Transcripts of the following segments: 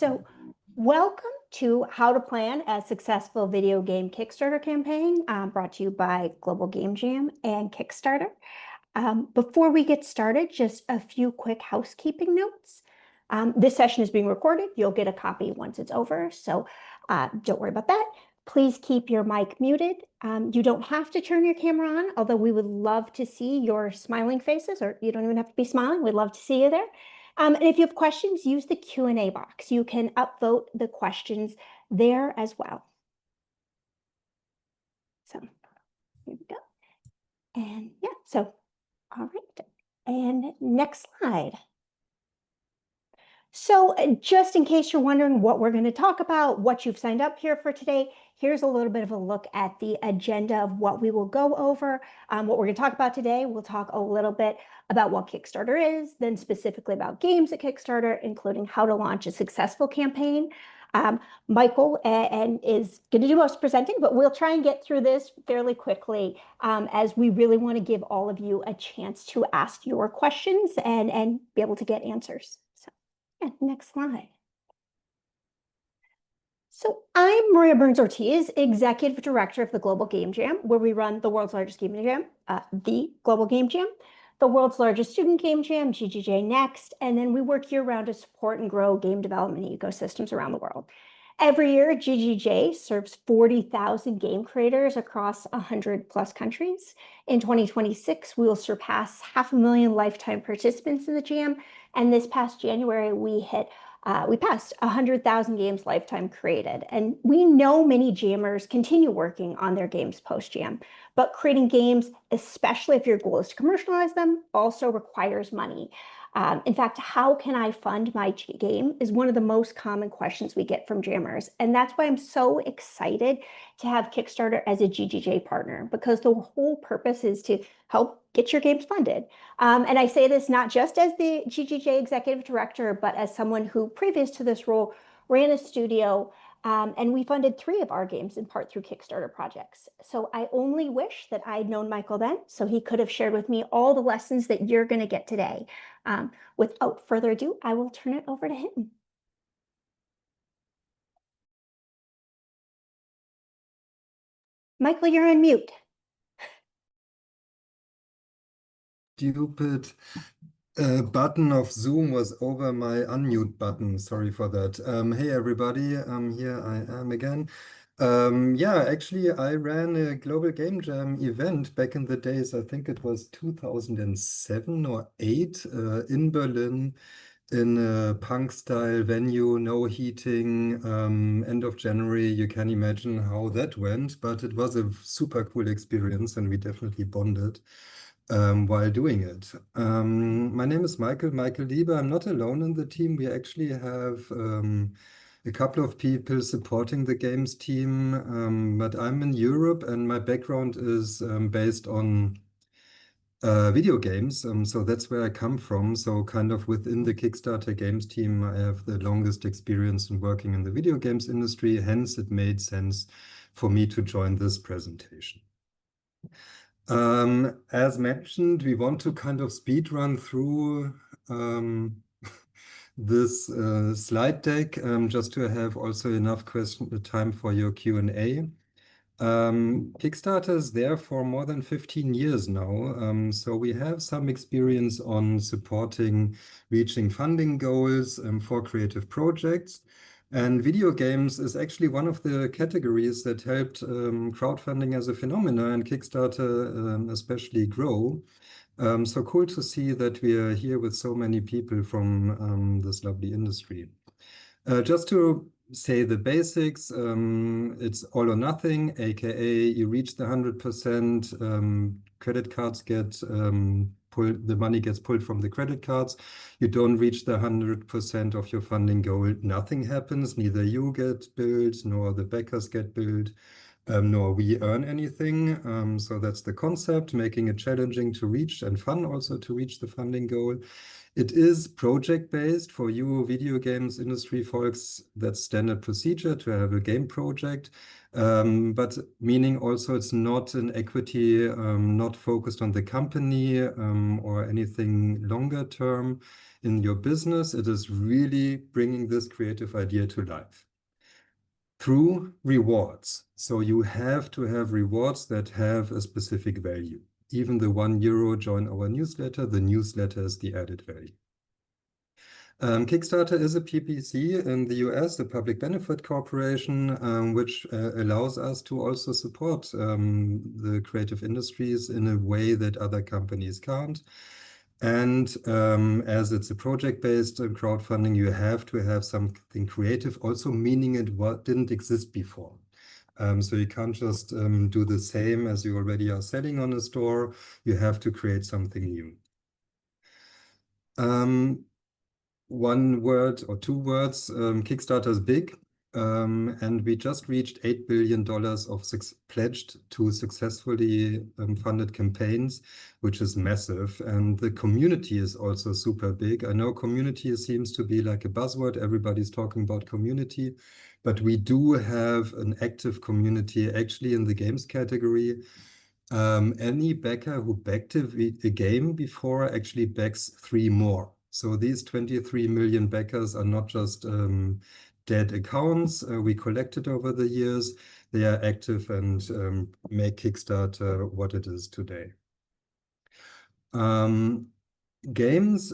So, welcome to How to Plan a Successful Video Game Kickstarter Campaign, brought to you by Global Game Jam and Kickstarter. Before we get started, just a few quick housekeeping notes. This session is being recorded. You'll get a copy once it's over, so don't worry about that. Please keep your mic muted. You don't have to turn your camera on, although we would love to see your smiling faces, or you don't even have to be smiling. We'd love to see you there. And if you have questions, use the Q&A box. You can upvote the questions there as well. So here we go. And yeah, so all right. And next slide. So just in case you're wondering what we're going to talk about, what you've signed up here for today, here's a little bit of a look at the agenda of what we will go over. What we're going to talk about today, we'll talk a little bit about what Kickstarter is, then specifically about games at Kickstarter, including how to launch a successful campaign. Michael is going to do most presenting, but we'll try and get through this fairly quickly as we really want to give all of you a chance to ask your questions and be able to get answers. Yeah, next slide. So I'm Maria Burns-Ortiz, Executive Director of the Global Game Jam, where we run the world's largest game jam, the Global Game Jam, the world's largest student game jam, GGJ Next, and then we work year-round to support and grow game development ecosystems around the world. Every year, GGJ serves 40,000 game creators across 100+ countries. In 2026, we will surpass 500,000 lifetime participants in the jam, and this past January, we passed 100,000 games lifetime created. And we know many jammers continue working on their games post-jam, but creating games, especially if your goal is to commercialize them, also requires money. In fact, how can I fund my game is one of the most common questions we get from jammers. And that's why I'm so excited to have Kickstarter as a GGJ partner, because the whole purpose is to help get your games funded. And I say this not just as the GGJ Executive Director, but as someone who previous to this role ran a studio, and we funded 3 of our games in part through Kickstarter projects. So I only wish that I'd known Michael then, so he could have shared with me all the lessons that you're going to get today. Without further ado, I will turn it over to him. Michael, you're on mute. Stupid button of Zoom was over my unmute button. Sorry for that. Hey everybody, here I am again. Yeah, actually I ran a Global Game Jam event back in the days, I think it was 2007 or 8 in Berlin, in a punk style venue, no heating, end of January. You can imagine how that went, but it was a super cool experience and we definitely bonded while doing it. My name is Michael Liebe. I'm not alone in the team. We actually have a couple of people supporting the games team, but I'm in Europe and my background is based on video games. So that's where I come from. So kind of within the Kickstarter games team, I have the longest experience in working in the video games industry. Hence, it made sense for me to join this presentation. As mentioned, we want to kind of speed run through this slide deck just to have also enough time for your Q&A. Kickstarter is there for more than 15 years now, so we have some experience on supporting reaching funding goals for creative projects. And video games is actually one of the categories that helped crowdfunding as a phenomenon and Kickstarter especially grow. So cool to see that we are here with so many people from this lovely industry. Just to say the basics, it's all or nothing, aka you reach the 100%, credit cards get pulled, the money gets pulled from the credit cards. You don't reach the 100% of your funding goal, nothing happens, neither you get billed nor the backers get billed. nor we earn anything. So that's the concept, making it challenging to reach and fun also to reach the funding goal. It is project-based. For you video games industry folks, that's standard procedure to have a game project. But meaning also it's not an equity, not focused on the company or anything longer term in your business. It is really bringing this creative idea to life through rewards. So you have to have rewards that have a specific value. Even the €1 join our newsletter, the newsletter is the added value. Kickstarter is a PPC in the US, a public benefit corporation, which allows us to also support the creative industries in a way that other companies can't. And as it's a project-based crowdfunding, you have to have something creative, also meaning it didn't exist before. So you can't just do the same as you already are selling on a store. You have to create something new. One word or two words, Kickstarter is big. And we just reached $8 billion of pledged to successfully funded campaigns, which is massive. And the community is also super big. I know community seems to be like a buzzword. Everybody's talking about community, but we do have an active community actually in the games category. Any backer who backed a game before actually backs 3 more. So these 23 million backers are not just dead accounts we collected over the years. They are active and make Kickstarter what it is today. Games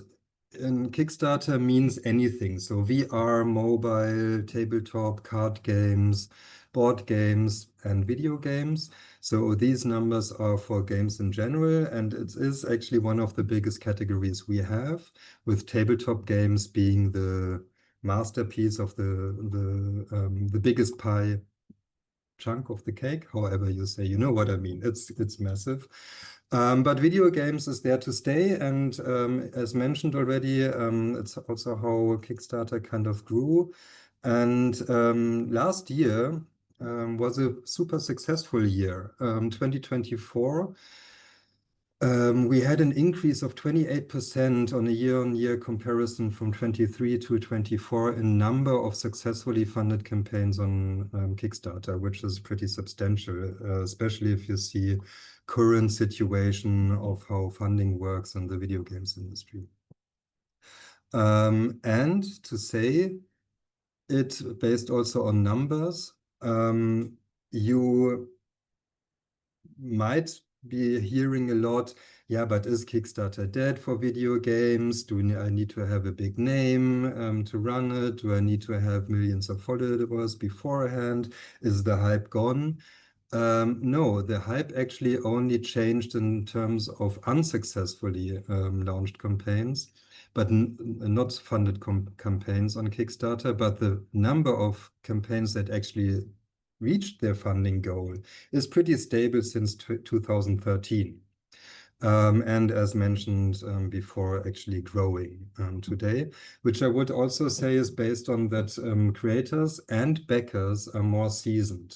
in Kickstarter means anything. So VR, mobile, tabletop, card games, board games, and video games. So these numbers are for games in general, and it is actually one of the biggest categories we have, with tabletop games being the masterpiece of the biggest pie chunk of the cake, however you say, you know what I mean. It's massive. But video games is there to stay, and as mentioned already, it's also how Kickstarter kind of grew. And last year was a super successful year. 2024, we had an increase of 28% on a year-on-year comparison from 23 to 24 in number of successfully funded campaigns on Kickstarter, which is pretty substantial, especially if you see current situation of how funding works in the video games industry. And to say it based also on numbers, you might be hearing a lot, yeah, but is Kickstarter dead for video games? Do I need to have a big name to run it? Do I need to have millions of followers beforehand? Is the hype gone? No, the hype actually only changed in terms of unsuccessfully launched campaigns, but not funded campaigns on Kickstarter, but the number of campaigns that actually reached their funding goal is pretty stable since 2013. And as mentioned before, actually growing today, which I would also say is based on that creators and backers are more seasoned.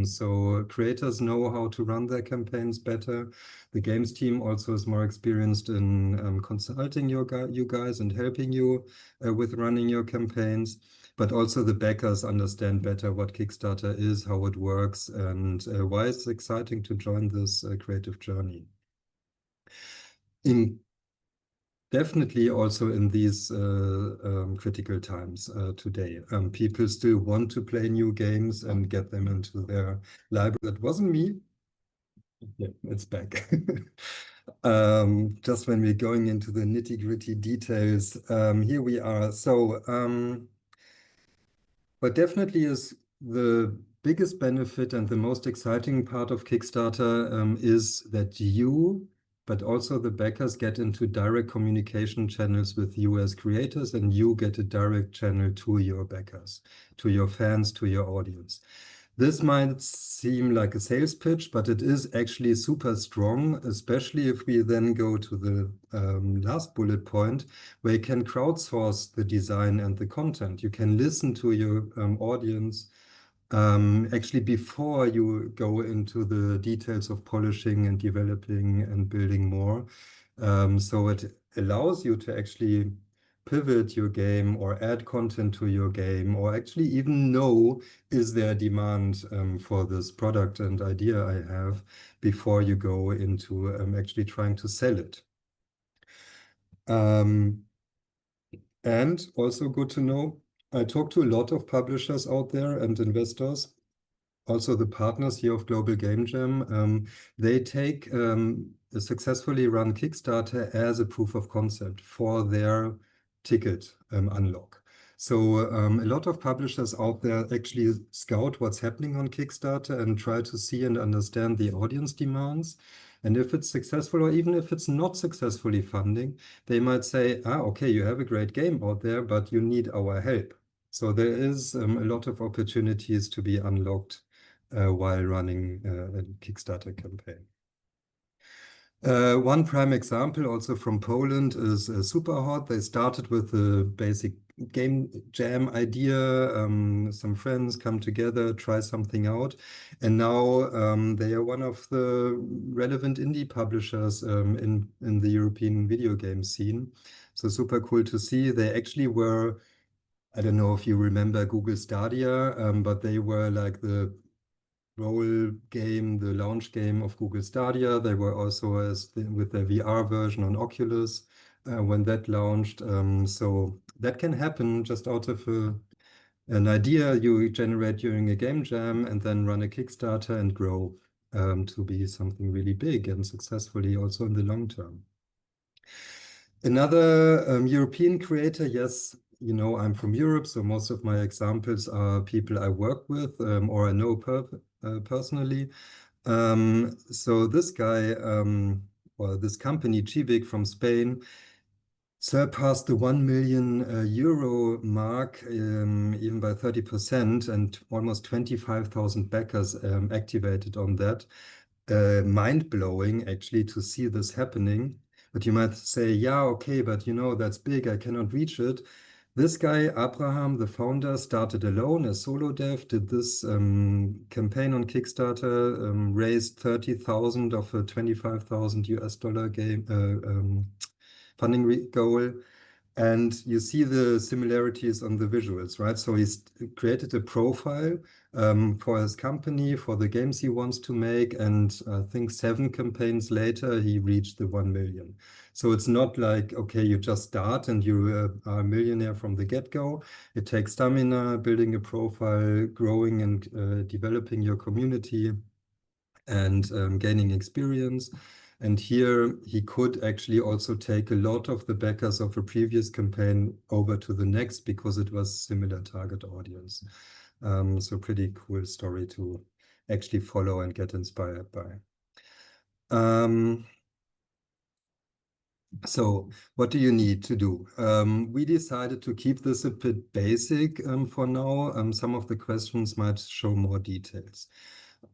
So creators know how to run their campaigns better. The games team also is more experienced in consulting you guys and helping you with running your campaigns. But also the backers understand better what Kickstarter is, how it works, and why it's exciting to join this creative journey. Definitely also in these critical times today. People still want to play new games and get them into their library. That wasn't me. Yeah, it's back. Just when we're going into the nitty-gritty details, here we are. So, but definitely is the biggest benefit and the most exciting part of Kickstarter is that you, but also the backers, get into direct communication channels with you as creators, and you get a direct channel to your backers, to your fans, to your audience. This might seem like a sales pitch, but it is actually super strong, especially if we then go to the last bullet point, where you can crowdsource the design and the content. You can listen to your audience Actually, before you go into the details of polishing and developing and building more. So it allows you to actually pivot your game or add content to your game, or actually even know, is there demand for this product and idea I have, before you go into actually trying to sell it. And also good to know, I talk to a lot of publishers out there and investors, also the partners here of Global Game Jam. They take a successfully run Kickstarter as a proof of concept for their ticket unlock. So a lot of publishers out there actually scout what's happening on Kickstarter and try to see and understand the audience demands. And if it's successful, or even if it's not successfully funding, they might say, okay, you have a great game out there, but you need our help. So there is a lot of opportunities to be unlocked while running a Kickstarter campaign. One prime example also from Poland is Superhot. They started with a basic game jam idea. Some friends come together, try something out. And now they are one of the relevant indie publishers in the European video game scene. So super cool to see. They actually were, I don't know if you remember Google Stadia, but they were like the role game, the launch game of Google Stadia. They were also with their VR version on Oculus when that launched. So that can happen just out of an idea you generate during a game jam and then run a Kickstarter and grow to be something really big and successfully also in the long term. Another European creator, yes, you know, I'm from Europe, so most of my examples are people I work with or I know personally. So this guy, or this company, Chivik from Spain, surpassed the 1 million euro mark even by 30%, and almost 25,000 backers activated on that. Mind-blowing actually to see this happening. But you might say, yeah, okay, but you know, that's big, I cannot reach it. This guy, Abraham, the founder, started alone as solo dev, did this campaign on Kickstarter, raised 30,000 of a 25,000 US dollar game funding goal. And you see the similarities on the visuals, right? So he's created a profile for his company, for the games he wants to make. And I think 7 campaigns later, he reached the 1 million. So it's not like, okay, you just start and you are a millionaire from the get-go. It takes stamina, building a profile, growing and developing your community, and gaining experience. And here he could actually also take a lot of the backers of a previous campaign over to the next because it was similar target audience. So pretty cool story to actually follow and get inspired by. So what do you need to do? We decided to keep this a bit basic for now. Some of the questions might show more details.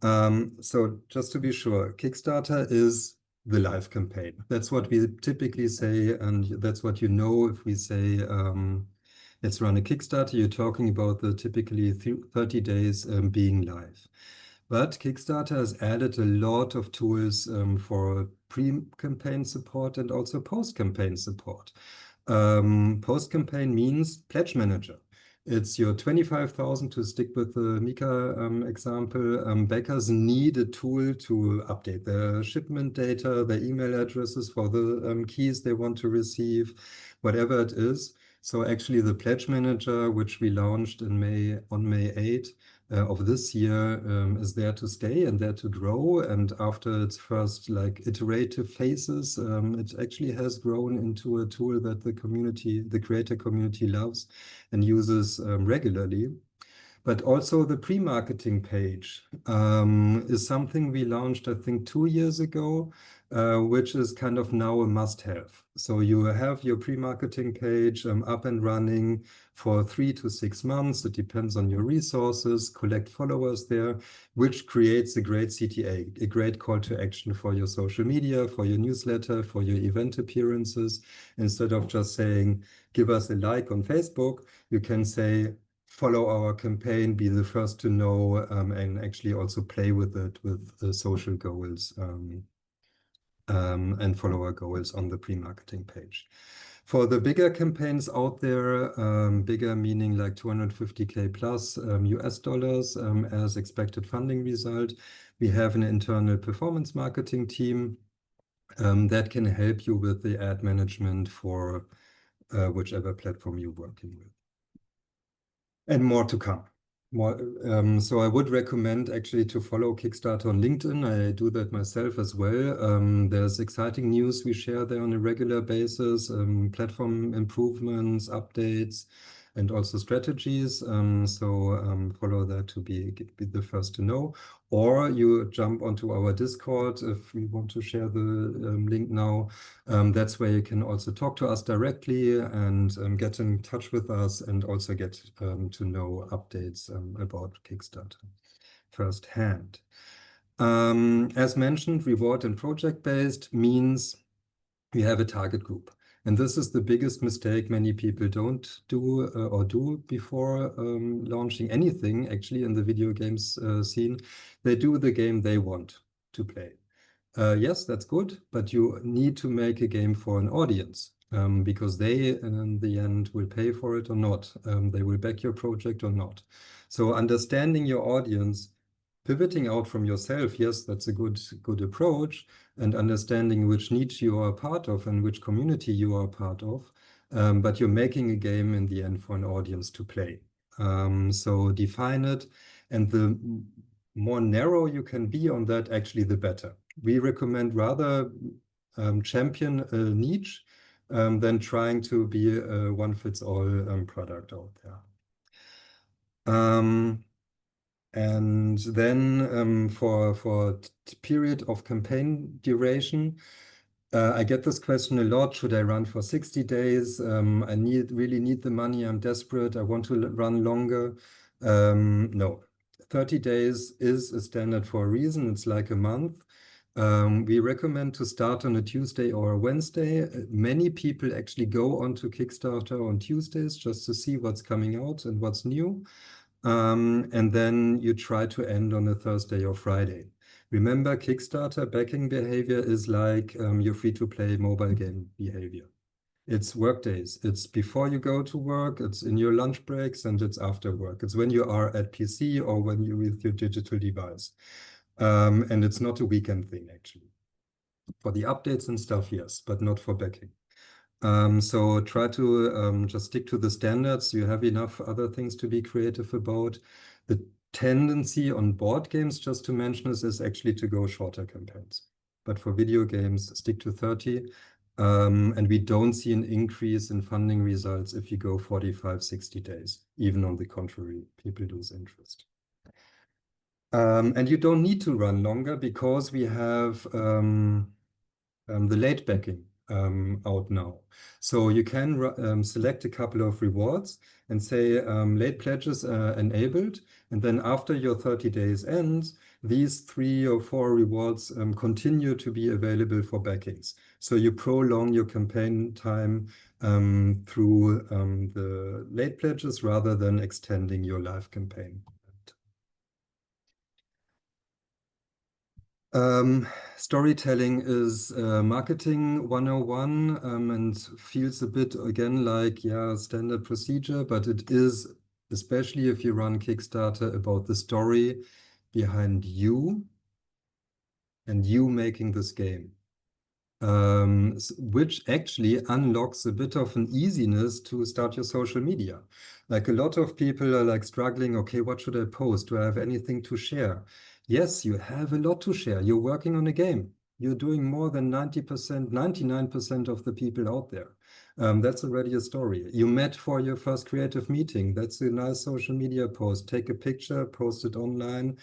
So just to be sure, Kickstarter is the live campaign. That's what we typically say, and that's what you know if we say, let's run a Kickstarter. You're talking about the typically 30 days being live. But Kickstarter has added a lot of tools for pre-campaign support and also post-campaign support. Post-campaign means pledge manager. It's your 25,000 to stick with the Mika example. Backers need a tool to update their shipment data, their email addresses for the keys they want to receive, whatever it is. So actually the pledge manager, which we launched in on May 8 of this year, is there to stay and there to grow. And after its first like iterative phases, it actually has grown into a tool that the community, the creator community loves and uses regularly. But also the pre-marketing page is something we launched, I think, 2 years ago, which is kind of now a must-have. So you have your pre-marketing page up and running for 3 to 6 months. It depends on your resources, collect followers there, which creates a great CTA, a great call to action for your social media, for your newsletter, for your event appearances. Instead of just saying, give us a like on Facebook, you can say, follow our campaign, be the first to know, and actually also play with it with social goals and follow our goals on the pre-marketing page. For the bigger campaigns out there, bigger meaning like 250K plus US dollars as expected funding result, we have an internal performance marketing team that can help you with the ad management for whichever platform you're working with. And more to come. So I would recommend actually to follow Kickstarter on LinkedIn. I do that myself as well. There's exciting news we share there on a regular basis, platform improvements, updates, and also strategies. So follow that to be the first to know. Or you jump onto our Discord if we want to share the link now. That's where you can also talk to us directly and get in touch with us and also get to know updates about Kickstarter firsthand. As mentioned, reward and project-based means we have a target group. And this is the biggest mistake many people don't do or do before launching anything actually in the video games scene. They do the game they want to play. Yes, that's good, but you need to make a game for an audience because they, in the end, will pay for it or not. They will back your project or not. So understanding your audience, pivoting out from yourself, yes, that's a good approach, and understanding which niche you are part of and which community you are part of. But you're making a game in the end for an audience to play. So define it, and the more narrow you can be on that, actually, the better. We recommend rather champion a niche than trying to be a one-fits-all product out there. And then for period of campaign duration, I get this question a lot. Should I run for 60 days? I really need the money. I'm desperate. I want to run longer. No, 30 days is a standard for a reason. It's like a month. We recommend to start on a Tuesday or a Wednesday. Many people actually go onto Kickstarter on Tuesdays just to see what's coming out and what's new. And then you try to end on a Thursday or Friday. Remember, Kickstarter backing behavior is like your free-to-play mobile game behavior. It's work days. It's before you go to work, it's in your lunch breaks, and it's after work. It's when you are at PC or when you're with your digital device. And it's not a weekend thing, actually. For the updates and stuff, yes, but not for backing. So try to just stick to the standards. You have enough other things to be creative about. The tendency on board games, just to mention this, is actually to go shorter campaigns. But for video games, stick to 30. And we don't see an increase in funding results if you go 45, 60 days. Even on the contrary, people lose interest. And you don't need to run longer because we have the late backing out now. So you can select a couple of rewards and say late pledges enabled. And then after your 30 days ends, these 3 or 4 rewards continue to be available for backings. So you prolong your campaign time through the late pledges rather than extending your live campaign. Storytelling is marketing 101 and feels a bit, again, like, yeah, standard procedure, but it is, especially if you run Kickstarter, about the story behind you and you making this game. Which actually unlocks a bit of an easiness to start your social media. Like a lot of people are like struggling, okay, what should I post? Do I have anything to share? Yes, you have a lot to share. You're working on a game. You're doing more than 90%, 99% of the people out there. That's already a story. You met for your first creative meeting. That's a nice social media post. Take a picture, post it online.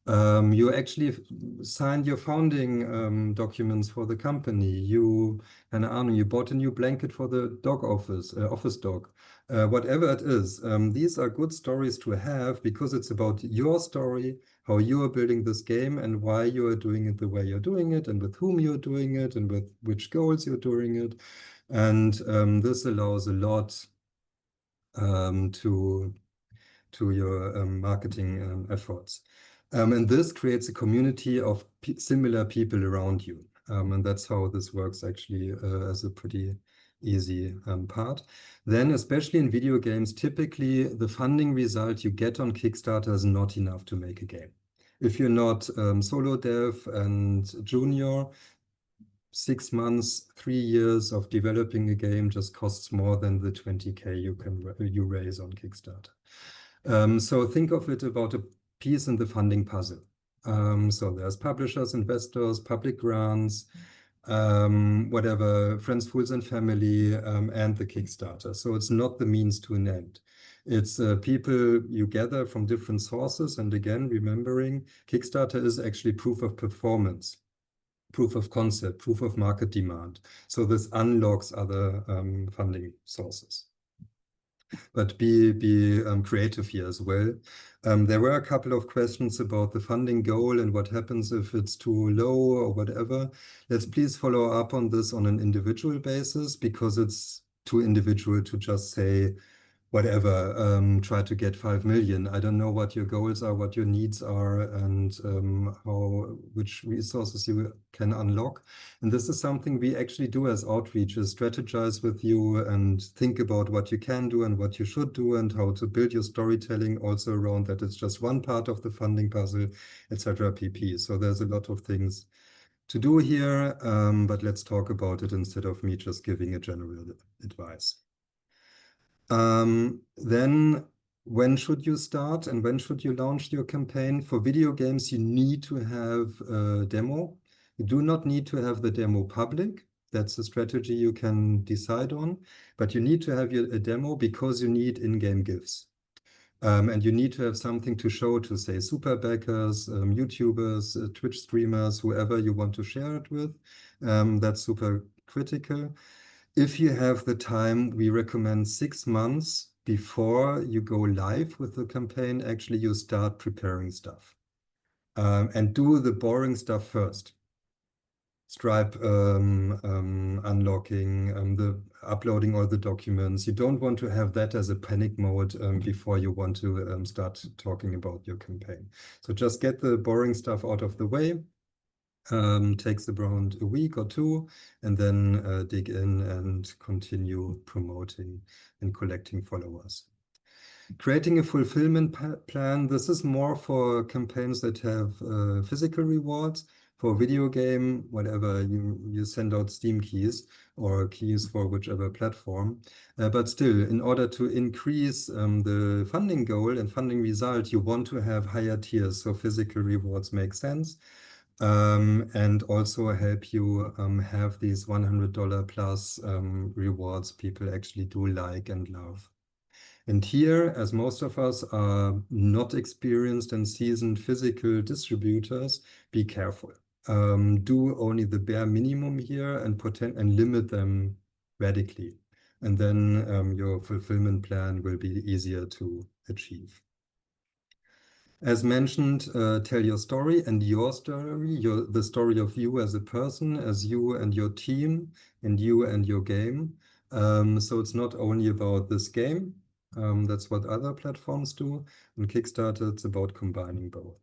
You actually signed your founding documents for the company. You bought a new blanket for the dog office dog. Whatever it is, these are good stories to have because it's about your story, how you are building this game and why you are doing it the way you're doing it and with whom you're doing it and with which goals you're doing it. And this allows a lot to to your marketing efforts. And this creates a community of similar people around you. And that's how this works actually as a pretty easy part. Then, especially in video games, typically the funding result you get on Kickstarter is not enough to make a game. If you're not solo dev and junior, 6 months, 3 years of developing a game just costs more than the 20K you raise on Kickstarter. So think of it about a piece in the funding puzzle. So there's publishers, investors, public grants, whatever, friends, fools, and family, and the Kickstarter. So it's not the means to an end. It's people you gather from different sources. And again, remembering Kickstarter is actually proof of performance, proof of concept, proof of market demand. So this unlocks other funding sources. But be creative here as well. There were a couple of questions about the funding goal and what happens if it's too low or whatever. Let's please follow up on this on an individual basis, because it's too individual to just say, whatever, try to get 5 million. I don't know what your goals are, what your needs are, and which resources you can unlock. And this is something we actually do as outreach, is strategize with you and think about what you can do and what you should do and how to build your storytelling also around that. It's just one part of the funding puzzle, etc. pp. So there's a lot of things to do here, but let's talk about it instead of me just giving a general advice. Then when should you start and when should you launch your campaign? For video games, you need to have a demo. You do not need to have the demo public. That's a strategy you can decide on, but you need to have a demo because you need in-game GIFs. And you need to have something to show to, say, super backers, YouTubers, Twitch streamers, whoever you want to share it with. That's super critical. If you have the time, we recommend 6 months before you go live with the campaign, actually you start preparing stuff. And do the boring stuff first. Stripe unlocking, the uploading all the documents. You don't want to have that as a panic mode before you want to start talking about your campaign. So just get the boring stuff out of the way. Takes around a week or 2, and then dig in and continue promoting and collecting followers. Creating a fulfillment plan. This is more for campaigns that have physical rewards. For video game, whatever, you send out Steam keys or keys for whichever platform. But still, in order to increase the funding goal and funding result, you want to have higher tiers. So physical rewards make sense. And also help you have these $100 plus rewards people actually do like and love. And here, as most of us are not experienced and seasoned physical distributors, be careful. Do only the bare minimum here and limit them radically. And then your fulfillment plan will be easier to achieve. As mentioned, tell your story, and your story, the story of you as a person, as you and your team, and you and your game. So it's not only about this game. That's what other platforms do. On Kickstarter, it's about combining both.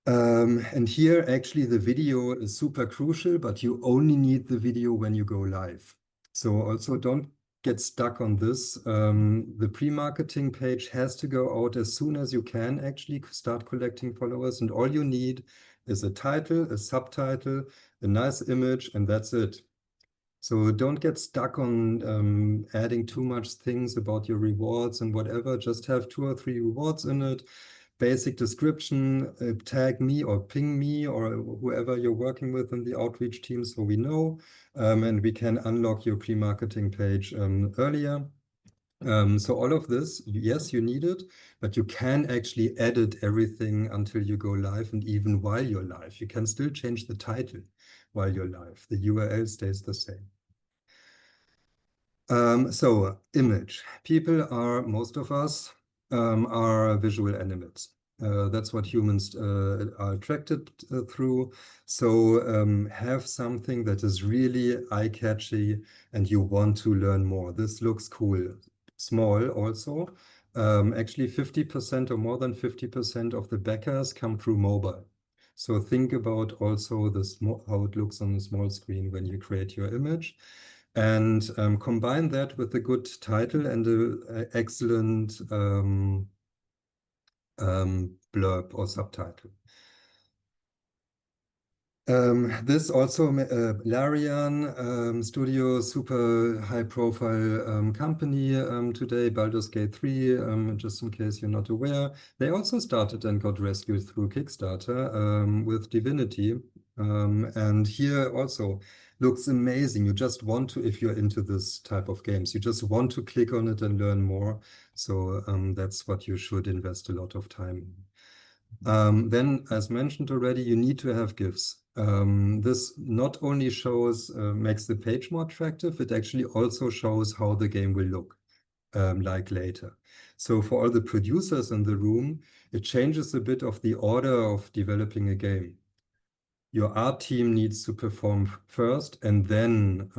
And here, actually, the video is super crucial, but you only need the video when you go live. So also don't get stuck on this. The pre-marketing page has to go out as soon as you can actually start collecting followers, and all you need is a title, a subtitle, a nice image, and that's it. So don't get stuck on adding too much things about your rewards and whatever. Just have 2 or 3 rewards in it. Basic description, tag me or ping me or whoever you're working with in the outreach team so we know, and we can unlock your pre-marketing page earlier. So all of this, yes, you need it, but you can actually edit everything until you go live, and even while you're live. You can still change the title while you're live. The URL stays the same. So image. People are, most of us, are visual animals. That's what humans are attracted through. So have something that is really eye-catchy and you want to learn more. This looks cool. Small also. Actually 50% or more than 50% of the backers come through mobile. So think about also how it looks on a small screen when you create your image. And combine that with a good title and an excellent blurb or subtitle. This also, Larian Studio, super high profile company today, Baldur's Gate 3, just in case you're not aware. They also started and got rescued through Kickstarter with Divinity. And here also looks amazing. You just want to, if you're into this type of games, you just want to click on it and learn more. So that's what you should invest a lot of time in. Then, as mentioned already, you need to have GIFs. This not only makes the page more attractive, it actually also shows how the game will look like later. So for all the producers in the room, it changes a bit of the order of developing a game. Your art team needs to perform first, and then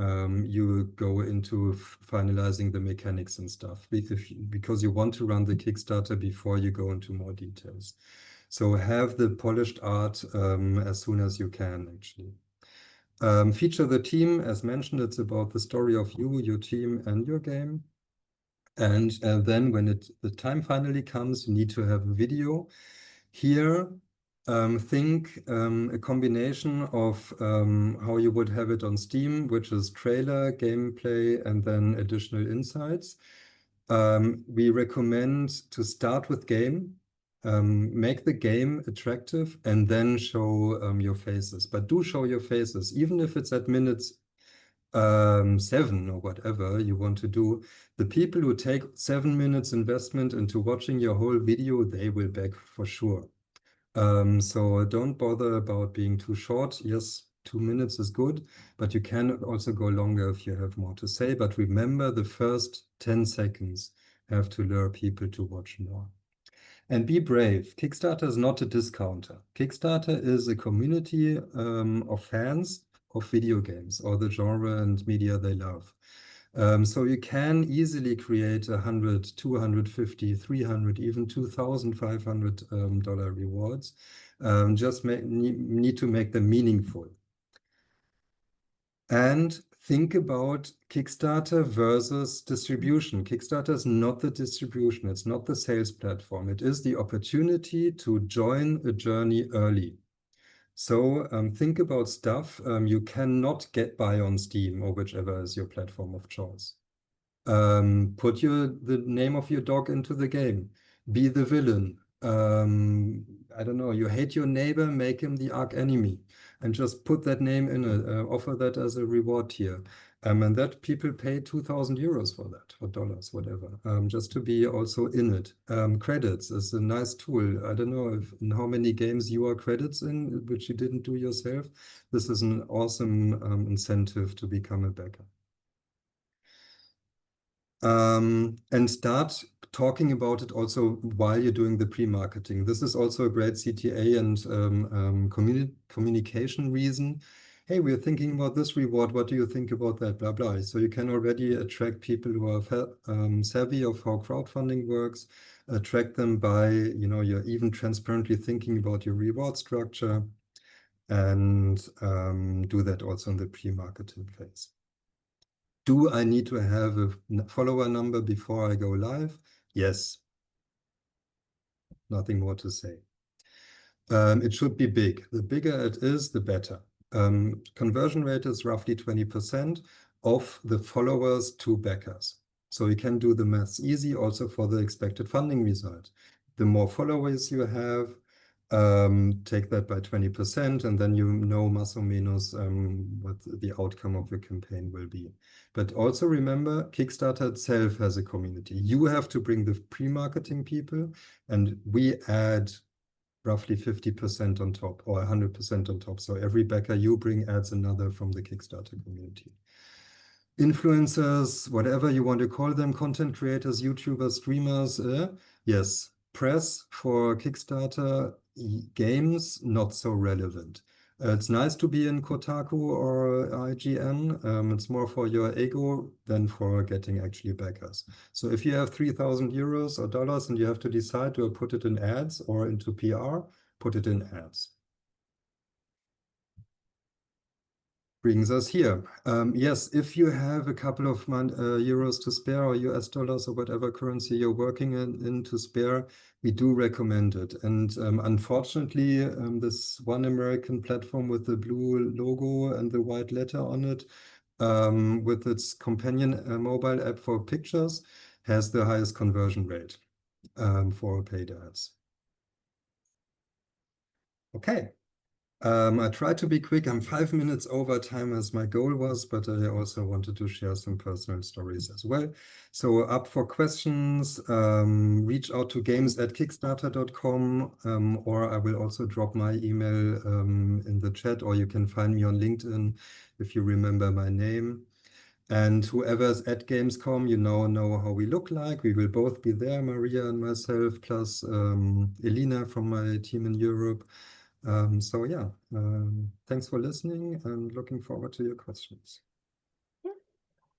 you go into finalizing the mechanics and stuff, because you want to run the Kickstarter before you go into more details. So have the polished art as soon as you can, actually. Feature the team. As mentioned, it's about the story of you, your team, and your game. And then when the time finally comes, you need to have a video. Here, think a combination of how you would have it on Steam, which is trailer, gameplay, and then additional insights. We recommend to start with game, make the game attractive, and then show your faces. But do show your faces, even if it's at minutes 7 or whatever you want to do. The people who take 7 minutes investment into watching your whole video, they will back for sure. So don't bother about being too short. Yes, 2 minutes is good, but you can also go longer if you have more to say. But remember, the first 10 seconds have to lure people to watch more. And be brave. Kickstarter is not a discounter. Kickstarter is a community of fans of video games or the genre and media they love. So you can easily create $100, $250, $300, even $2,500 rewards. Just need to make them meaningful. And think about Kickstarter versus distribution. Kickstarter is not the distribution. It's not the sales platform. It is the opportunity to join a journey early. So think about stuff you cannot buy on Steam or whichever is your platform of choice. Put the name of your dog into the game. Be the villain. I don't know, you hate your neighbor, make him the arch enemy, and just put that name in it, offer that as a reward tier. And that people pay 2,000 euros for that, or dollars, whatever, just to be also in it. Credits is a nice tool. I don't know in how many games you are credits in, which you didn't do yourself. This is an awesome incentive to become a backer. And start talking about it also while you're doing the pre-marketing. This is also a great CTA and communication reason. Hey, we're thinking about this reward. What do you think about that? Blah, blah. So you can already attract people who are savvy of how crowdfunding works, attract them by, you're even transparently thinking about your reward structure, and do that also in the pre-marketing phase. Do I need to have a follower number before I go live? Yes. Nothing more to say. It should be big. The bigger it is, the better. Conversion rate is roughly 20% of the followers to backers. So you can do the maths easy also for the expected funding result. The more followers you have, take that by 20%, and then más o menos what the outcome of your campaign will be. But also remember, Kickstarter itself has a community. You have to bring the pre-marketing people, and we add roughly 50% on top, or 100% on top. So every backer you bring adds another from the Kickstarter community. Influencers, whatever you want to call them, content creators, YouTubers, streamers, yes. Press for Kickstarter games, not so relevant. It's nice to be in Kotaku or IGN. It's more for your ego than for getting actually backers. So if you have 3,000 euros or dollars and you have to decide to put it in ads or into PR, put it in ads. Brings us here. Yes, if you have a couple of euros to spare or US dollars or whatever currency you're working in to spare, we do recommend it. And unfortunately, this one American platform with the blue logo and the white letter on it, with its companion mobile app for pictures, has the highest conversion rate for paid ads. Okay. I tried to be quick. I'm 5 minutes over time as my goal was, but I also wanted to share some personal stories as well. So up for questions, reach out to games@kickstarter.com, or I will also drop my email in the chat, or you can find me on LinkedIn if you remember my name. And whoever's at Gamescom, you know how we look like. We will both be there, Maria and myself, plus Elena from my team in Europe. So yeah, thanks for listening and looking forward to your questions. Yeah.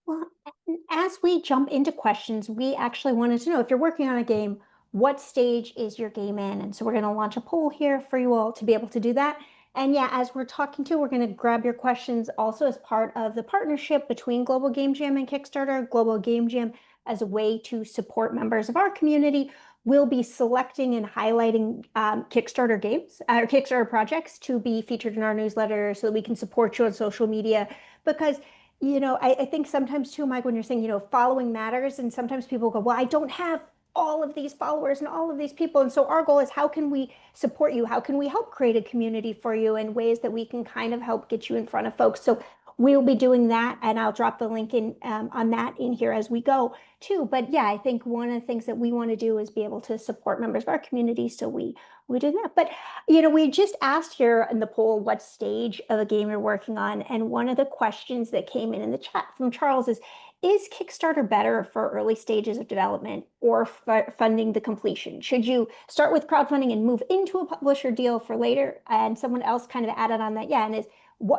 Well, and as we jump into questions, we actually wanted to know if you're working on a game, what stage is your game in? And so we're going to launch a poll here for you all to be able to do that. And yeah, as we're talking to, we're going to grab your questions also as part of the partnership between Global Game Jam and Kickstarter. Global Game Jam, as a way to support members of our community, will be selecting and highlighting Kickstarter games or Kickstarter projects to be featured in our newsletter so that we can support you on social media. Because I think sometimes too, Mike, when you're saying, following matters, and sometimes people go, well, I don't have all of these followers and all of these people. And so our goal is, how can we support you? How can we help create a community for you in ways that we can kind of help get you in front of folks? So we'll be doing that, and I'll drop the link in on that in here as we go too. But yeah, I think one of the things that we want to do is be able to support members of our community. So we do that. But we just asked here in the poll what stage of a game you're working on, and one of the questions that came in the chat from Charles is Kickstarter better for early stages of development or funding the completion? Should you start with crowdfunding and move into a publisher deal for later? And someone else kind of added on that, yeah, and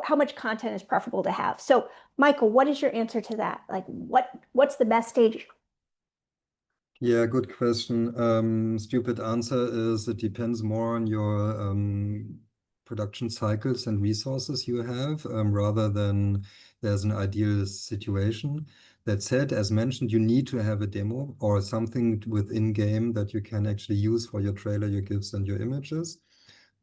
how much content is preferable to have? So Michael, what is your answer to that? Like what's the best stage? Yeah, good question. Stupid answer is it depends more on your production cycles and resources you have, rather than there's an ideal situation. That said, as mentioned, you need to have a demo or something within game that you can actually use for your trailer, your GIFs, and your images.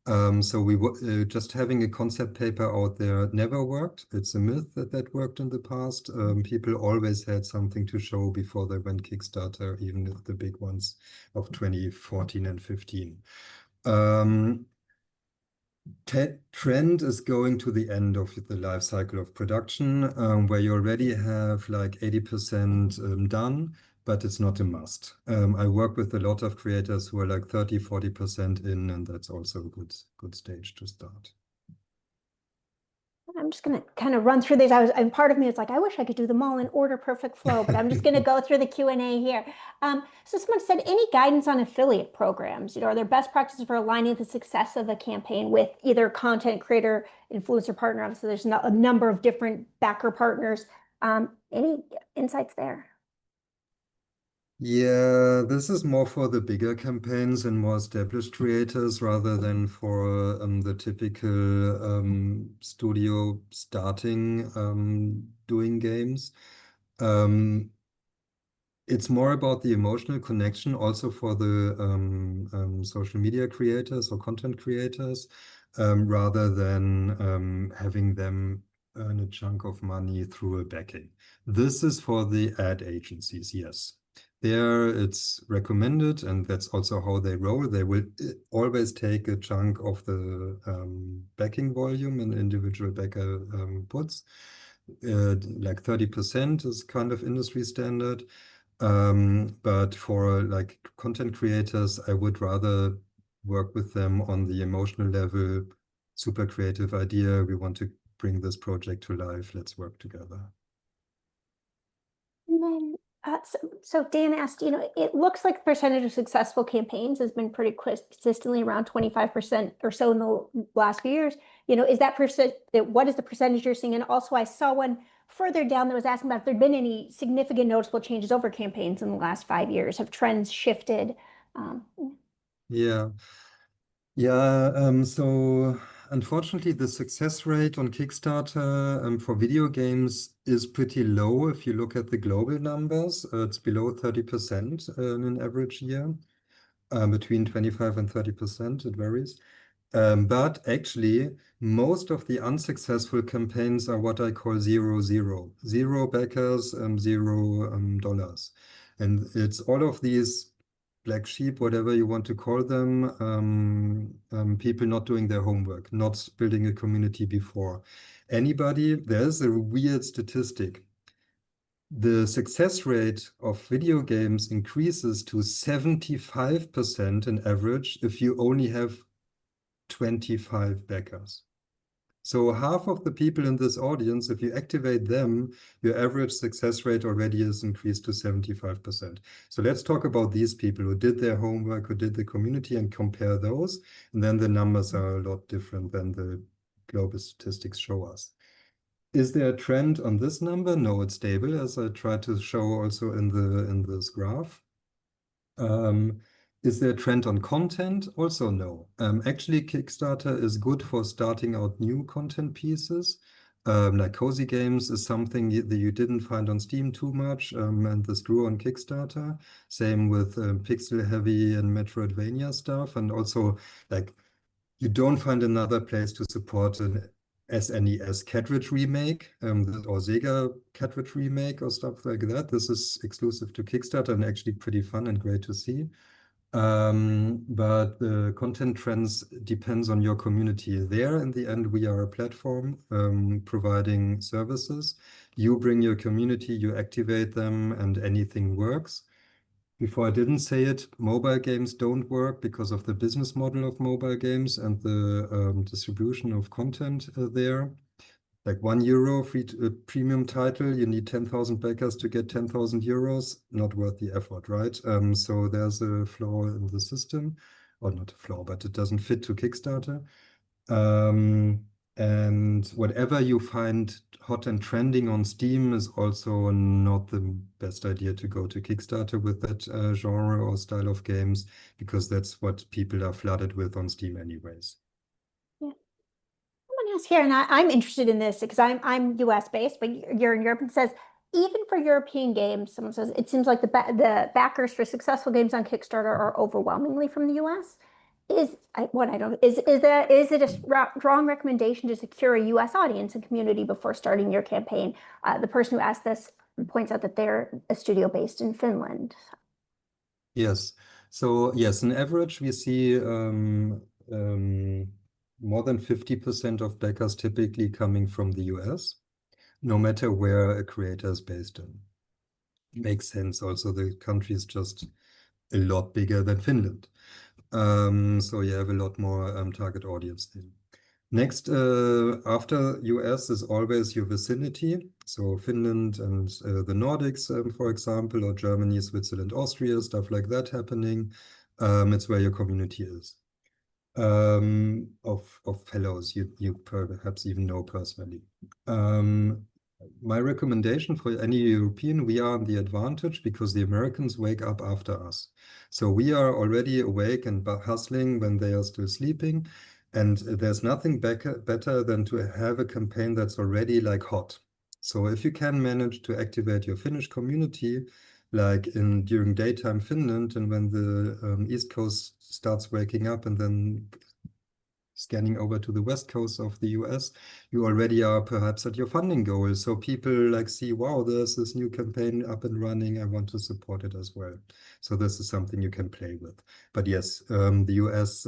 So just having a concept paper out there never worked. It's a myth that worked in the past. People always had something to show before they went Kickstarter, even the big ones of 2014 and 15. Trend is going to the end of the life cycle of production, where you already have like 80% done, but it's not a must. I work with a lot of creators who are like 30, 40% in, and that's also a good stage to start. I'm just going to kind of run through these. And part of me is like, I wish I could do them all in order, perfect flow, but I'm just going to go through the Q&A here. So someone said, any guidance on affiliate programs? Are there best practices for aligning the success of a campaign with either content creator, influencer partner? Obviously, there's a number of different backer partners. Any insights there? Yeah, this is more for the bigger campaigns and more established creators rather than for the typical studio starting doing games. It's more about the emotional connection also for the social media creators or content creators, rather than having them earn a chunk of money through a backing. This is for the ad agencies, yes. There it's recommended, and that's also how they roll. They will always take a chunk of the backing volume an individual backer puts. Like 30% is kind of industry standard. But for like content creators, I would rather work with them on the emotional level. Super creative idea. We want to bring this project to life. Let's work together. And then, so Dan asked, it looks like the percentage of successful campaigns has been pretty consistently around 25% or so in the last few years. is that what is the percentage you're seeing? And also I saw one further down that was asking about if there'd been any significant noticeable changes over campaigns in the last 5 years. Have trends shifted? Um, Yeah. Yeah, so unfortunately, the success rate on Kickstarter for video games is pretty low if you look at the global numbers. It's below 30% in an average year, between 25 and 30%, it varies. But actually, most of the unsuccessful campaigns are what I call 0-0. Zero backers, $0. And it's all of these black sheep, whatever you want to call them, people not doing their homework, not building a community before. There's a weird statistic. The success rate of video games increases to 75% in average if you only have 25 backers. So half of the people in this audience, if you activate them, your average success rate already is increased to 75%. So let's talk about these people who did their homework, who did the community, and compare those. And then the numbers are a lot different than the global statistics show us. Is there a trend on this number? No, it's stable, as I tried to show also in this graph. Is there a trend on content? Also, no. Actually, Kickstarter is good for starting out new content pieces. Like cozy games is something that you didn't find on Steam too much, and this grew on Kickstarter. Same with pixel-heavy and Metroidvania stuff, and also like you don't find another place to support an SNES cartridge remake, or Sega cartridge remake or stuff like that. This is exclusive to Kickstarter and actually pretty fun and great to see. But the content trends depends on your community. There, in the end, we are a platform providing services. You bring your community, you activate them, and anything works. Before I didn't say it, mobile games don't work because of the business model of mobile games and the distribution of content there. Like €1 free premium title, you need 10,000 backers to get 10,000 euros. Not worth the effort, right? So there's a flaw in the system, or not a flaw, but it doesn't fit to Kickstarter. And whatever you find hot and trending on Steam is also not the best idea to go to Kickstarter with that genre or style of games, because that's what people are flooded with on Steam anyways. yeah. Someone else here, and I'm interested in this because I'm US based, but you're in Europe, and says even for European games, someone says it seems like the backers for successful games on Kickstarter are overwhelmingly from the US. What I don't is it a strong recommendation to secure a US audience and community before starting your campaign? The person who asked this points out that they're a studio based in Finland. Yes. So yes, on average, we see more than 50% of backers typically coming from the US, no matter where a creator is based in. Makes sense. Also, the country is just a lot bigger than Finland. So you have a lot more target audience there. Next, after US is always your vicinity. So Finland and the Nordics, for example, or Germany, Switzerland, Austria, stuff like that happening. It's where your community is. Of fellows you perhaps even know personally. My recommendation for any European, we are on the advantage because the Americans wake up after us. So we are already awake and hustling when they are still sleeping. And there's nothing better than to have a campaign that's already like hot. So if you can manage to activate your Finnish community, like during daytime Finland, and when the East Coast starts waking up and then scanning over to the West Coast of the US, you already are perhaps at your funding goal. So people like see, wow, there's this new campaign up and running. I want to support it as well. So this is something you can play with. But yes, the US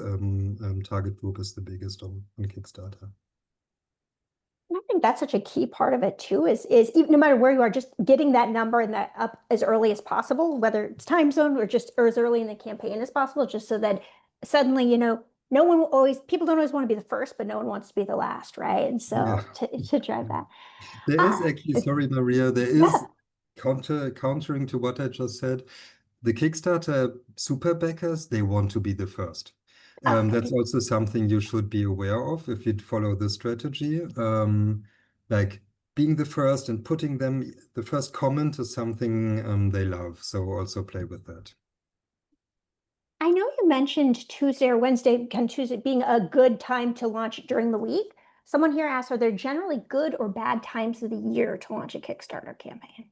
target group is the biggest on Kickstarter. I think that's such a key part of it too, is even no matter where you are, just getting that number and that up as early as possible, whether it's time zone or just or as early in the campaign as possible, just so that suddenly, no one will always, people don't always want to be the first, but no one wants to be the last, right? And so Yeah. to drive that. There is actually, sorry, Maria, there Yeah. is countering to what I just said. The Kickstarter super backers, they want to be the first. That's also something you should be aware of if you follow the strategy. Like being the first and putting them, the first comment is something they love. So also play with that. I know you mentioned Tuesday or Wednesday, can Tuesday being a good time to launch during the week. Someone here asked, are there generally good or bad times of the year to launch a Kickstarter campaign?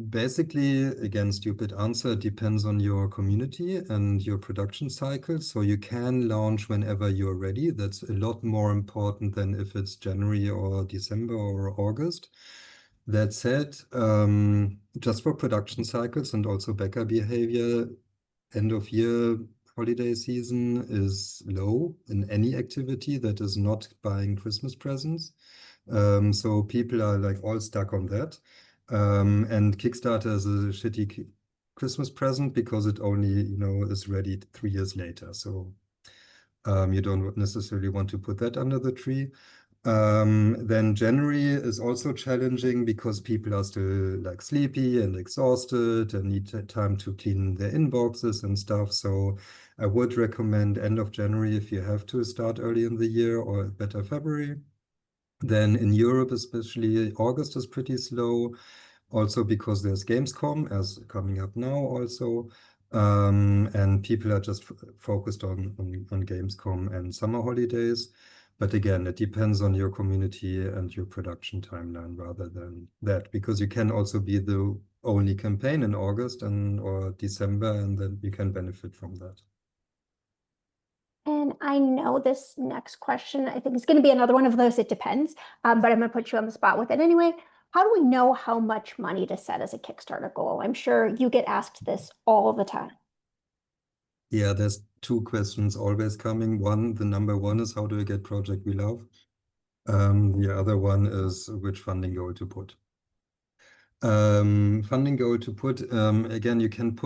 Basically, again, stupid answer, depends on your community and your production cycle. So you can launch whenever you're ready. That's a lot more important than if it's January or December or August. That said, just for production cycles and also backer behavior, end of year holiday season is low in any activity that is not buying Christmas presents. So people are like all stuck on that. And Kickstarter is a shitty Christmas present because it only, is ready 3 years later. So you don't necessarily want to put that under the tree. Then January is also challenging because people are still like sleepy and exhausted and need time to clean their inboxes and stuff. So I would recommend end of January if you have to start early in the year, or better February. Then in Europe, especially, August is pretty slow. Also because there's Gamescom as coming up now also. And people are just focused on Gamescom and summer holidays. But again, it depends on your community and your production timeline rather than that, because you can also be the only campaign in August or December, and then you can benefit from that. And I know this next question, I think is going to be another one of those, it depends, but I'm going to put you on the spot with it anyway. How do we know how much money to set as a Kickstarter goal? I'm sure you get asked this all the time. Yeah, there's two questions always coming. One, the number one is how do I get project we love? The other one is which funding goal to put. Funding goal to put, again, you can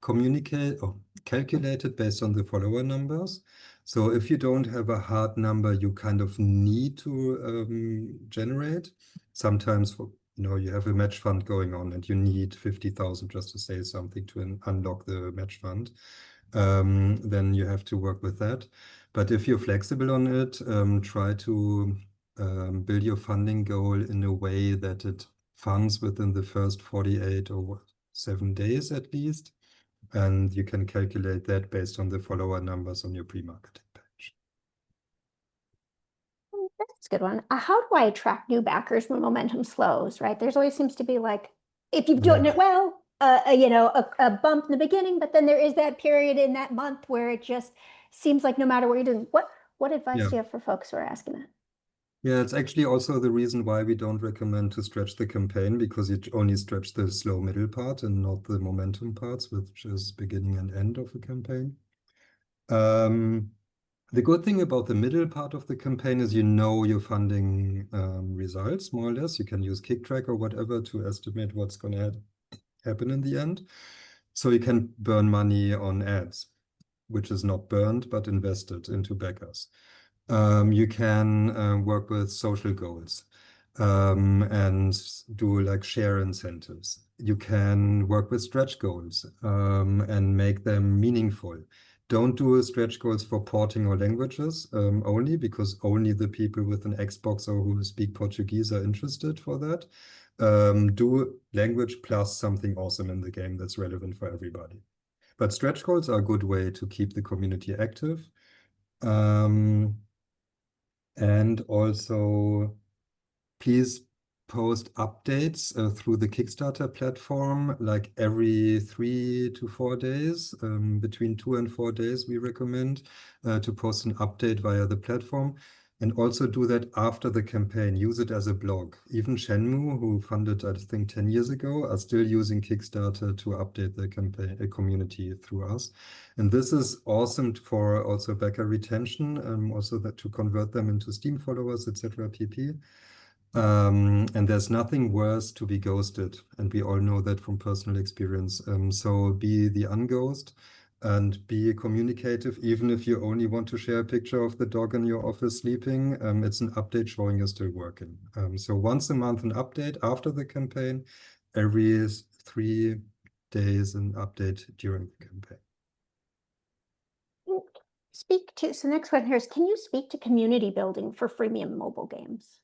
communicate or calculate it based on the follower numbers. So if you don't have a hard number, you kind of need to generate. Sometimes, you have a match fund going on and you need 50,000 just to say something to unlock the match fund. Then you have to work with that. But if you're flexible on it, try to build your funding goal in a way that it funds within the first 48 or 7 days at least. And you can calculate that based on the follower numbers on your pre-marketing page. That's a good one. How do I attract new backers when momentum slows, right? There's always seems to be like, if you've done it well, a bump in the beginning, but then there is that period in that month where it just seems like no matter what you're doing, what advice Yeah. do you have for folks who are asking that? Yeah, it's actually also the reason why we don't recommend to stretch the campaign, because you only stretch the slow middle part and not the momentum parts, which is beginning and end of a campaign. The good thing about the middle part of the campaign is your funding results, more or less. You can use KickTrack or whatever to estimate what's going to happen in the end. So you can burn money on ads, which is not burned, but invested into backers. You can work with social goals and do like share incentives. You can work with stretch goals and make them meaningful. Don't do stretch goals for porting or languages only, because only the people with an Xbox or who speak Portuguese are interested for that. Do language plus something awesome in the game that's relevant for everybody. But stretch goals are a good way to keep the community active. And also, please post updates through the Kickstarter platform, like every 3 to 4 days, between 2 and 4 days, we recommend to post an update via the platform. And also do that after the campaign. Use it as a blog. Even Shenmue, who funded, I think, 10 years ago, are still using Kickstarter to update the campaign community through us. And this is awesome for also backer retention, also that to convert them into Steam followers, etc. pp. And there's nothing worse to be ghosted, and we all know that from personal experience. So be the unghost and be communicative, even if you only want to share a picture of the dog in your office sleeping. It's an update showing you're still working. So once a month an update after the campaign, every 3 days an update during the campaign. speak to, so next question here is, can you speak to community building for freemium mobile games?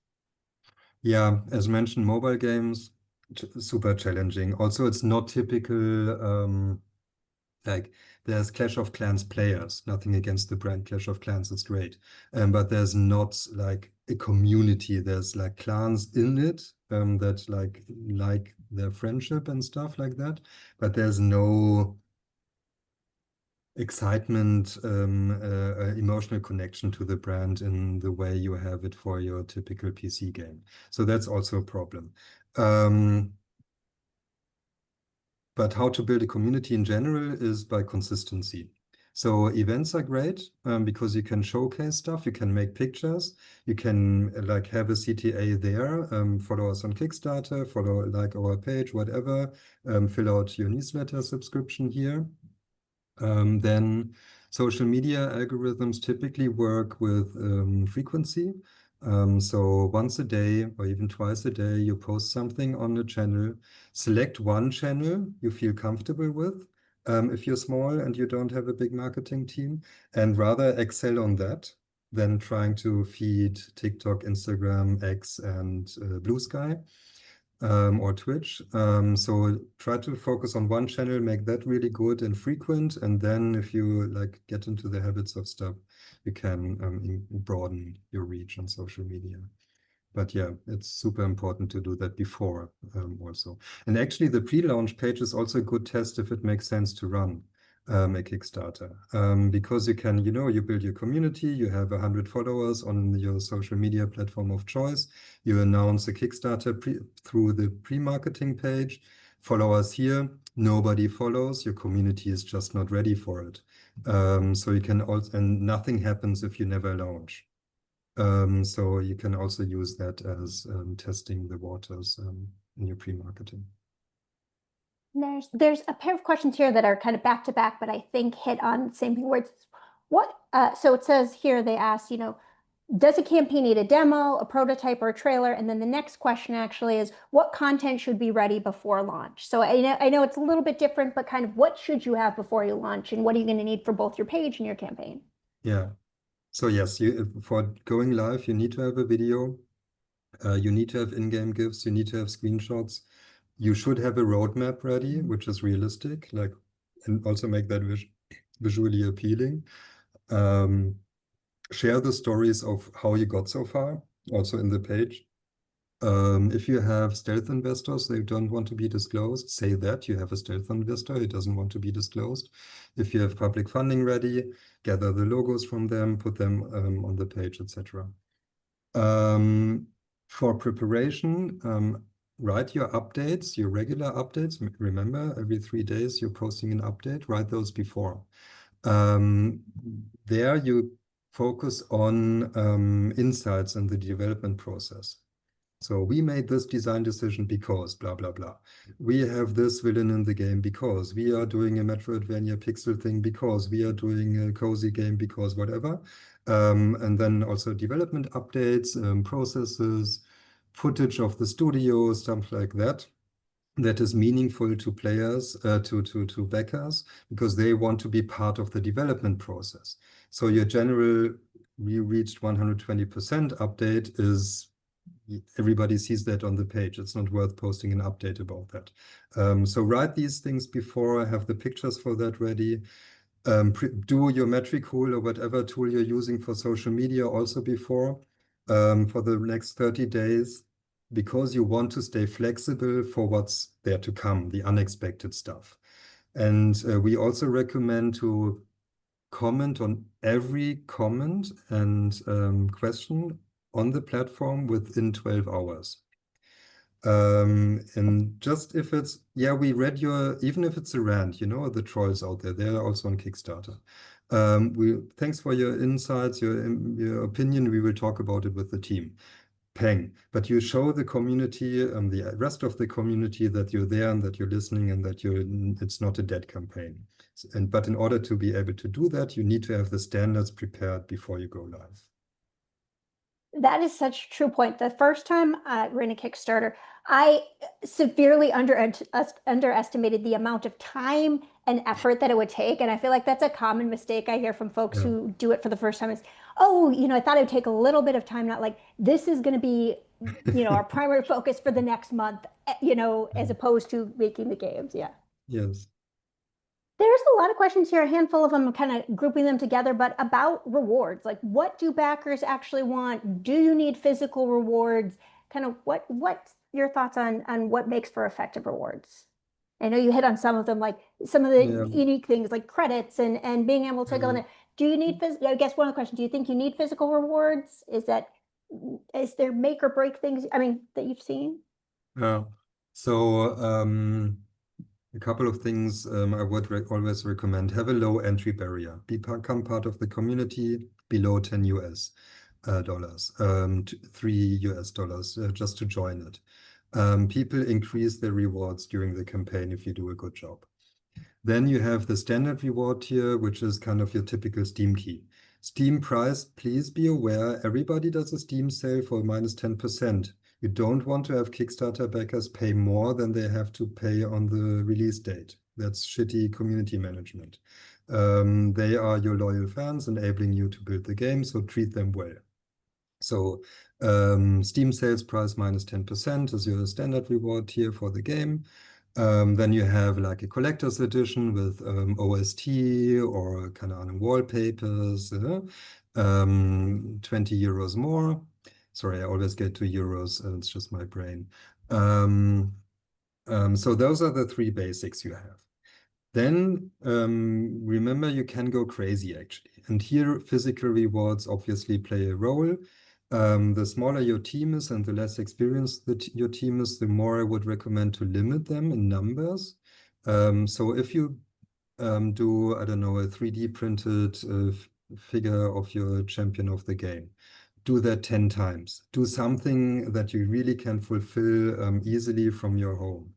Yeah, as mentioned, mobile games, super challenging. Also, it's not typical, like there's Clash of Clans players, nothing against the brand Clash of Clans, it's great. But there's not like a community. There's like clans in it that like their friendship and stuff like that. But there's no excitement, emotional connection to the brand in the way you have it for your typical PC game. So that's also a problem. But how to build a community in general is by consistency. So events are great because you can showcase stuff, you can make pictures, you can like have a CTA there, follow us on Kickstarter, follow like our page, whatever, fill out your newsletter subscription here. Then social media algorithms typically work with frequency. So once a day or even twice a day, you post something on the channel. Select one channel you feel comfortable with if you're small and you don't have a big marketing team, and rather excel on that than trying to feed TikTok, Instagram, X, and Blue Sky or Twitch. So try to focus on one channel, make that really good and frequent, and then if you like get into the habits of stuff, you can broaden your reach on social media. But yeah, it's super important to do that before also. And actually, the pre-launch page is also a good test if it makes sense to run a Kickstarter. Because you can, you build your community, you have 100 followers on your social media platform of choice, you announce a Kickstarter through the pre-marketing page, follow us here, nobody follows, your community is just not ready for it. So you can also, and nothing happens if you never launch. So you can also use that as testing the waters in your pre-marketing. There's a pair of questions here that are kind of back to back, but I think hit on the same thing where it's so it says here they asked, does a campaign need a demo, a prototype, or a trailer? And then the next question actually is, what content should be ready before launch? So I know it's a little bit different, but kind of what should you have before you launch, and what are you going to need for both your page and your campaign? Yeah. So yes, for going live, you need to have a video. You need to have in-game GIFs. You need to have screenshots. You should have a roadmap ready, which is realistic, and also make that visually appealing. Share the stories of how you got so far, also in the page. If you have stealth investors, they don't want to be disclosed, say that you have a stealth investor who doesn't want to be disclosed. If you have public funding ready, gather the logos from them, put them on the page, etc. For preparation, write your updates, your regular updates. Remember, every 3 days you're posting an update, write those before. There you focus on insights in the development process. So we made this design decision because blah, blah, blah. We have this villain in the game because we are doing a Metroidvania pixel thing because we are doing a cozy game because whatever. And then also development updates, processes, footage of the studio, stuff like that. That is meaningful to players, to backers, because they want to be part of the development process. So your general, we reached 120% update is everybody sees that on the page. It's not worth posting an update about that. So write these things before, have the pictures for that ready. Do your Metricool or whatever tool you're using for social media also before, for the next 30 days, because you want to stay flexible for what's there to come, the unexpected stuff. And we also recommend to comment on every comment and question on the platform within 12 hours. And just if it's, yeah, we read even if it's a rant, the trolls out there, they're also on Kickstarter. Thanks for your insights, your opinion. We will talk about it with the team. Peng, but you show the community, the rest of the community that you're there and that you're listening and that it's not a dead campaign. But in order to be able to do that, you need to have the standards prepared before you go live. That is such a true point. The first time I ran a Kickstarter, I severely underestimated the amount of time and effort that it would take. And I feel like that's a common mistake I hear from folks Yeah. who do it for the first time is, oh, I thought it would take a little bit of time, not like this is going to be, our primary focus for the next month, as opposed to making the games. Yeah. Yes. There's a lot of questions here, a handful of them, kind of grouping them together, but about rewards. Like, what do backers actually want? Do you need physical rewards? Kind of what's your thoughts on what makes for effective rewards? I know you hit on some of them, like some of the Yeah. unique things like credits and being able to go in. Do you need I guess one of the questions, do you think you need physical rewards? Is there make or break things, I mean, that you've seen? Yeah. So a couple of things I would always recommend. Have a low entry barrier. Become part of the community below 10 US dollars, 3 US dollars just to join it. People increase their rewards during the campaign if you do a good job. Then you have the standard reward tier, which is kind of your typical Steam key. Steam price, please be aware, everybody does a Steam sale for minus 10%. You don't want to have Kickstarter backers pay more than they have to pay on the release date. That's shitty community management. They are your loyal fans enabling you to build the game, so treat them well. So Steam sales price minus 10% is your standard reward tier for the game. Then you have like a collector's edition with OST or kind of on wallpapers, 20 euros more. Sorry, I always get to euros, it's just my brain. So those are the three basics you have. Then remember, you can go crazy actually. And here, physical rewards obviously play a role. The smaller your team is and the less experienced your team is, the more I would recommend to limit them in numbers. So if you do, I don't know, a 3D printed figure of your champion of the game, do that 10 times. Do something that you really can fulfill easily from your home.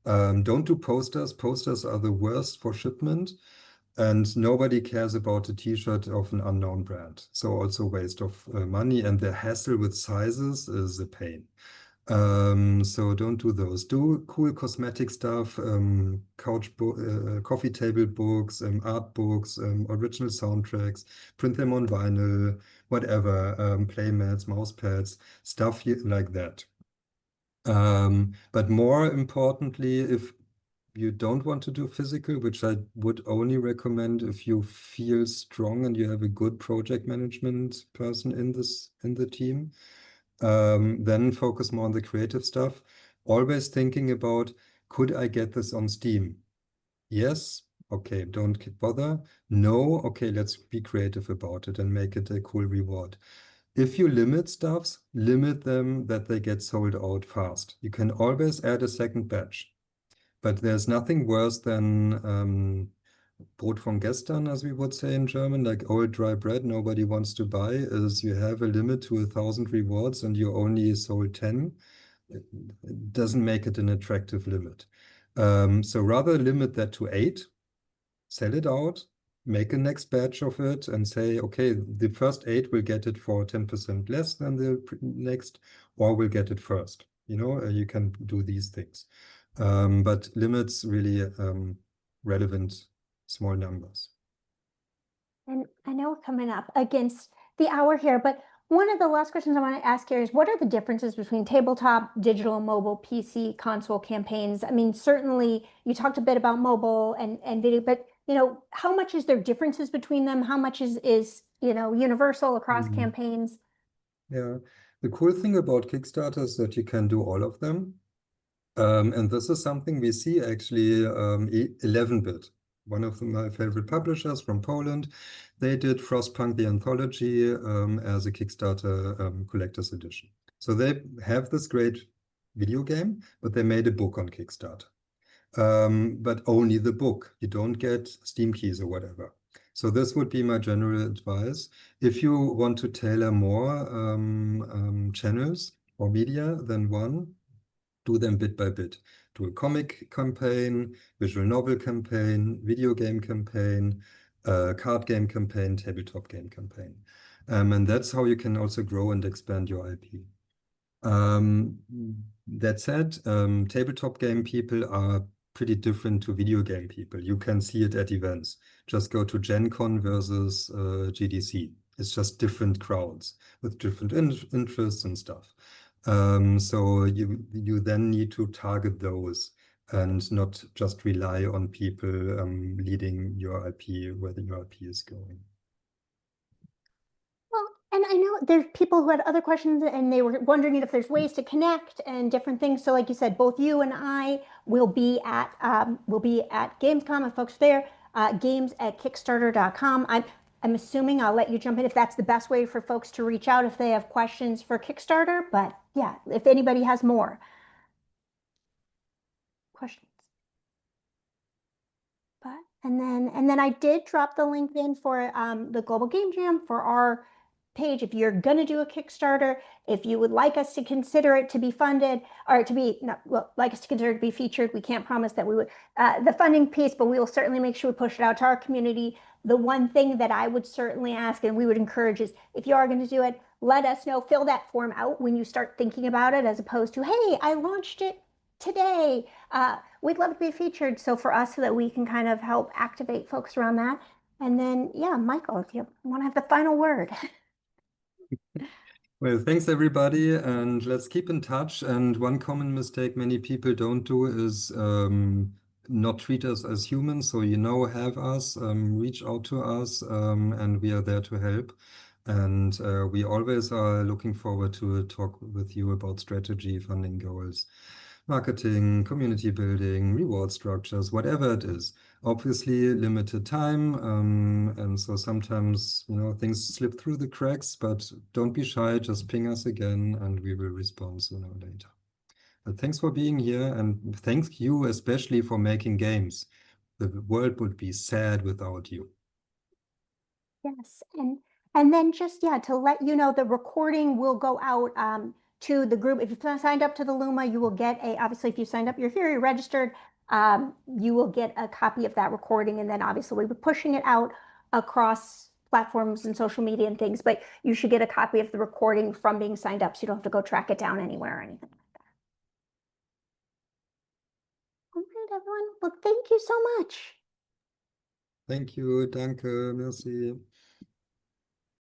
Don't do posters. Posters are the worst for shipment, and nobody cares about a t-shirt of an unknown brand. So also waste of money, and the hassle with sizes is a pain. So don't do those. Do cool cosmetic stuff, coffee table books, art books, original soundtracks, print them on vinyl, whatever, play mats, mouse pads, stuff like that. But more importantly, if you don't want to do physical, which I would only recommend if you feel strong and you have a good project management person in the team, then focus more on the creative stuff. Always thinking about, could I get this on Steam? Yes. Okay, don't bother. No. Okay, let's be creative about it and make it a cool reward. If you limit stuffs, limit them that they get sold out fast. You can always add a second batch, but there's nothing worse than Brot von gestern, as we would say in German, like old dry bread nobody wants to buy, is you have a limit to 1,000 rewards and you only sold 10. It doesn't make it an attractive limit. So rather limit that to 8, sell it out, make a next batch of it and say, okay, the first 8 will get it for 10% less than the next, or will get it first. You can do these things. But limits really relevant small numbers. And I know we're coming up against the hour here, but one of the last questions I want to ask here is, what are the differences between tabletop, digital, mobile, PC, console campaigns? I mean, certainly you talked a bit about mobile and video, but how much is there differences between them? How much is universal across campaigns? Yeah, the cool thing about Kickstarter is that you can do all of them. And this is something we see actually 11-bit. One of my favorite publishers from Poland, they did Frostpunk the Anthology as a Kickstarter collector's edition. So they have this great video game, but they made a book on Kickstarter. But only the book. You don't get Steam keys or whatever. So this would be my general advice. If you want to tailor more channels or media than one, do them bit by bit. Do a comic campaign, visual novel campaign, video game campaign, card game campaign, tabletop game campaign. And that's how you can also grow and expand your IP. That said, tabletop game people are pretty different to video game people. You can see it at events. Just go to Gen Con versus GDC. It's just different crowds with different interests and stuff. So you then need to target those and not just rely on people leading your IP where your IP is going. Well, and I know there's people who had other questions and they were wondering if there's ways to connect and different things. So like you said, both you and I will be at Gamescom if folks are there, games at kickstarter.com. I'm assuming I'll let you jump in if that's the best way for folks to reach out if they have questions for Kickstarter. But yeah, if anybody has more questions. But and then I did drop the link in for the Global Game Jam for our page. If you're gonna do a Kickstarter, if you would like us to consider it to be funded or to be not well, like us to consider it to be featured, we can't promise that we would the funding piece, but we will certainly make sure we push it out to our community. The one thing that I would certainly ask and we would encourage is if you are going to do it, let us know, fill that form out when you start thinking about it, as opposed to, hey, I launched it today. We'd love to be featured. So for us, so that we can kind of help activate folks around that. And then, yeah, Michael, if you want to have the final word. Well, thanks everybody, and let's keep in touch. And one common mistake many people don't do is not treat us as humans. So, have us, reach out to us, and we are there to help. And we always are looking forward to talk with you about strategy, funding goals, marketing, community building, reward structures, whatever it is. Obviously, limited time, and so sometimes, things slip through the cracks, but don't be shy, just ping us again, and we will respond sooner or later. But thanks for being here, and thank you especially for making games. The world would be sad without you. Yes, and then just yeah, to let you know, the recording will go out to the group. If you signed up to the Luma, you will get obviously if you signed up, you're here, you're registered, you will get a copy of that recording, and then obviously we'll be pushing it out across platforms and social media and things. But you should get a copy of the recording from being signed up, so you don't have to go track it down anywhere or anything like that. All right, everyone. Well, thank you so much. Thank you, danke, merci.